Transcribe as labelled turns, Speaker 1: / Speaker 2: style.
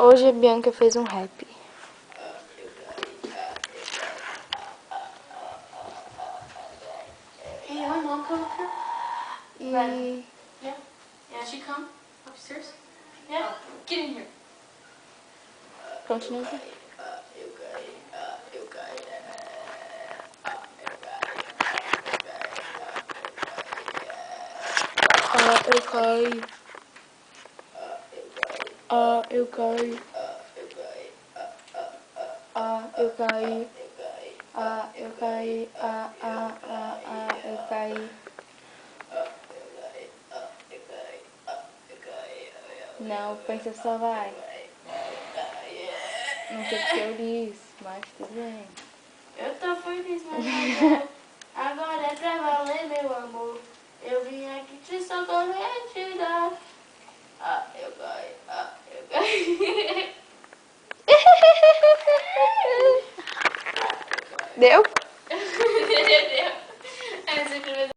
Speaker 1: Hoje a Bianca fez um rap.
Speaker 2: Hey, my mom come up here?
Speaker 1: E...
Speaker 2: Yeah? Yeah, she come upstairs? Yeah? Get in here.
Speaker 1: Continua. Eu caí. Eu caí. Eu caí. Eu caí. Eu caí. Não, pensa só vai. Não sei porque eu disse, mas tudo bem.
Speaker 2: Eu tô feliz, mas agora é pra valer, meu amor. Eu vim aqui te socorrer e te dar. Eu caí. Eu caí.
Speaker 1: Deu?
Speaker 2: Entendeu?